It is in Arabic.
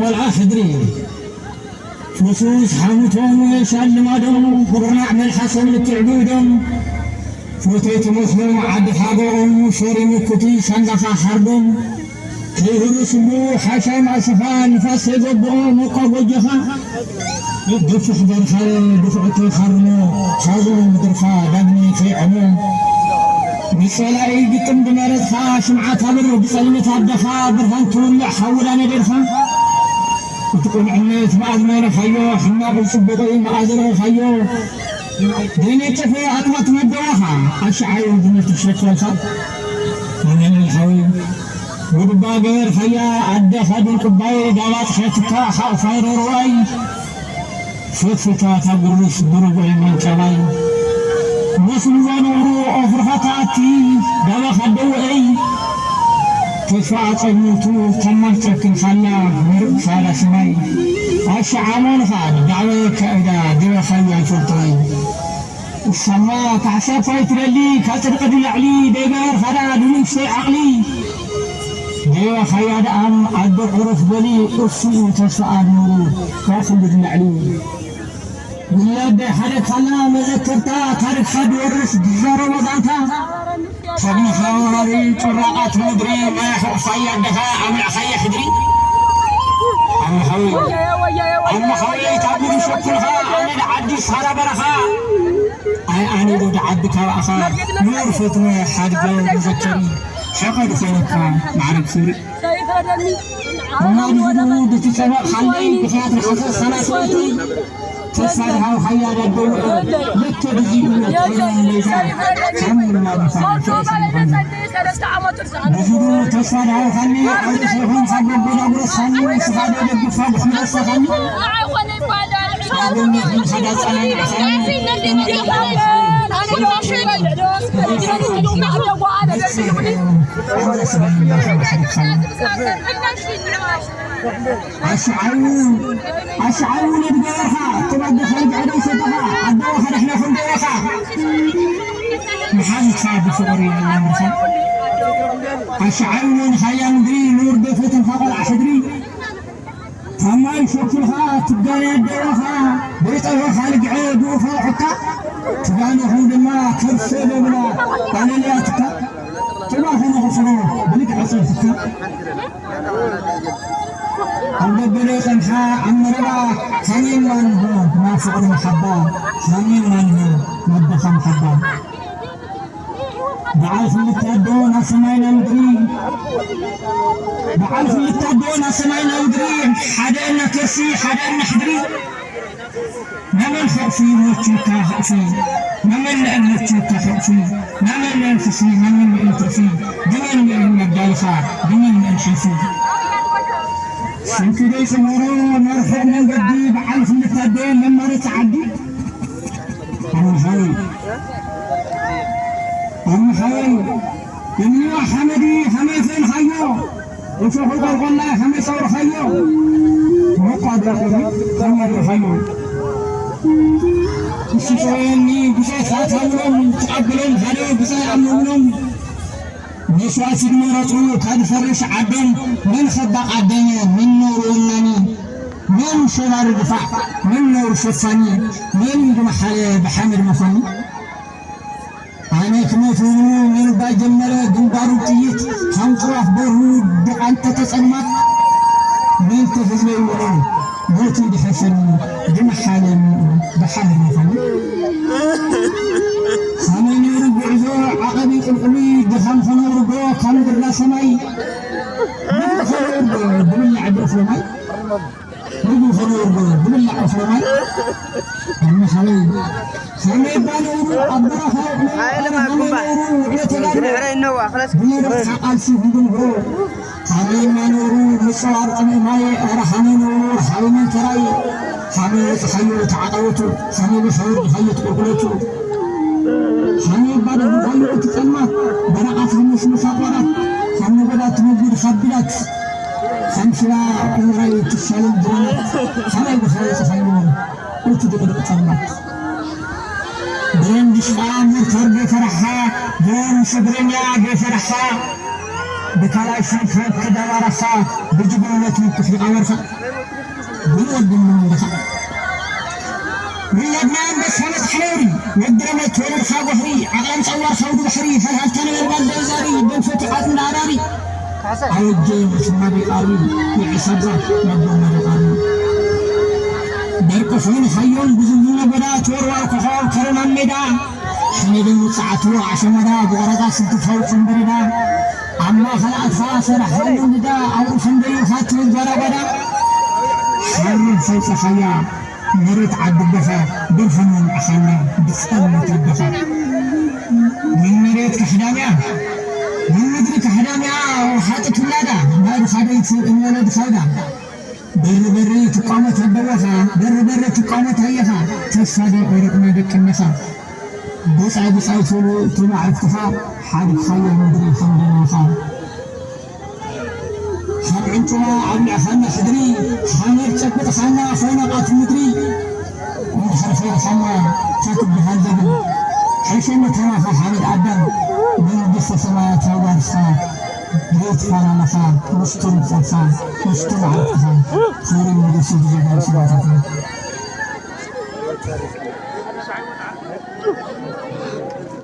قلعة حدري فلوس حامتهم ويشال مادهم قرنع من الحسن للتعبودهم فوتيت مسلم عد حاضرهم شوري مكتي شنقفا حربهم كيهر سبو حشام أسفا نفاس يضبهم وقابو جفا دفع درخل دفعة خرمو حاضرهم درخا دابني في عموم بسلاي بكم بمرتها شمعة تبر بسلمة الدخا برهان تولع حولا ندرخا وتقول عميت بعد ما نخيو حنا بالسبقي معازره خيو ديني تفي أطمت مدوها أشعي ودني تشرك والخط من الحوي ودباقير خيا أدى خدم كباي قالت خيتكا خير رواي فتفتا تقرس بربعي من كلاي مسلمان ورو أفرحتاتي قال خدو أي تشفعت الموتو كما تكن خلا مرق فارا سماي أشعامون خان دعوة كأدا دوا خيا شرطي السماء تعسى فايت للي كاتر قد العلي ديبار خلا دونك شيء عقلي دوا خيا دعم عد عرف بلي أسي تشفع نورو كافل بالعلي ولاد حرك خلا مذكرتا تارك حد ورس جزارة وضعتا خبي خواري طراقات مدري ما خيا دفاع عمل خيا حدري أما خوي تابور شكلها أنا عدي سهرة برخا أنا دود عدك وأخا نور فتوى حد قول مذكري شقد فينك معرب سوري وما بجدو بتسوى خلي بخيات الحسن سنة سويتي تسعدها وخيا ردو لك بجيب لك كمل ما بفعل بجدو تسعدها وخلي عود شيخون خبب بلابر الصني وسخاد ودب فاق من الصخني أقول لكم خدات أنا أشعرون بدوخة تبدو خرج عدو ستها الدوخة نحن في الدوخة محل خاب صغري على المرسل أشعرون خيا مدري نور دفوت فوق العشدري فما يشوف الها تبقى الدوخة بيطلع خالق عيد وفوق حكا تبقى نحن لما كرسي بلا أنا لا أتكا تبقى هنا غفروه بلك عصر فكا البدلي خنحا عمرها خمين من هو ما فوق المحبة خمين من هو مدخل محبة بعرف اللي تهدون سماينا مدري بعرف اللي تهدون سماينا مدري حدانا كرسي حدانا حدري نمن خأفي وتشوكا خأفي نمن لأن وتشوكا خأفي نمن لأنفسي نمن لأنفسي دمن لأن الدالخة دمن لأنحفي شوفي ليس مرون مرفوع من قدي بعرف اللي تهدون لما نتعدي أم خير إني حمدي حميثين خيو وشوفوا قلنا حميث اور خيو وقعد أخذي خمر خيو الشيطاني بسي خاتمهم تقبلهم هلو بسي عملهم بسواسي المرطو كاد فرش عدن من خبق عدن من نور وناني من شمار دفاع من نور شفاني من جمحل بحمر مخاني أنا كمثلو من باجمرة جنبارو تيت خمطرف برود أنت تسمع من تفزلي ولون بوتي بحسن جمحل بحمر مخاني خمين يربع ذو عقبي قلقلي دخل خنور بو خمد الله سماي من خنور بو بملع بأفرمي نبو خنور بو بملع أفرمي أما خلي خمي بانورو أبرخو بانورو يتغير بلرق حقال سيبون هو خمي بانورو مصار قمي ماي أرحمي نورو حلمي تراي خمي تخيو تعطوتو خمي بفور بخيو تقلقلتو خمي بانورو خيو تسمى برقات خمس مصابرات خمي بدات موجود خبلات خمسة عمري تسالم درونات خمي بخيو تخيون قلت دقدق تسمات دين بشعام مرتر بفرحها دين صبرنيا بفرحها بكلاشين كذا ورثة بجبنة كفر أمرها بيود من دخل لبنان بس هلت حريري ودرمت ولد خاوهري عقلم صور صود بحري هل كان الوالد زاري بنفتحات من عراري أوجه ثم بقاري يعصبه نبو مرقاري بركفون حيون بزنون بدا توروا كحول كرم أمدا حميدين وصعتوا عشمدا بغرقا سلطفوا قنبردا أما خلقت خاسر حلون بدا أو فندي خاتوا البرابدا حر فوق خيا مريت عبد الدفا برفن أخانا بستان متدفا من مريت كحداميا من مدري كحداميا وحاطت ولادا بعد خديت الولد خدا بري تقامت الدوخة بري تقامت هيها تفادي قرق مدك النخا بصعي تبع افتخار حاد خيا مدري خمدنا خا انتما عم أخانا حدري حامر تثبت أخانا أخونا قاتل مدري وحرفي أخانا تاكب بهالدبل حيثما تنافى حامد عدن من بس سماوات وارسا بيت فانا نخا مستن فرسا مستن عبدها خير من رسول جبال سباتها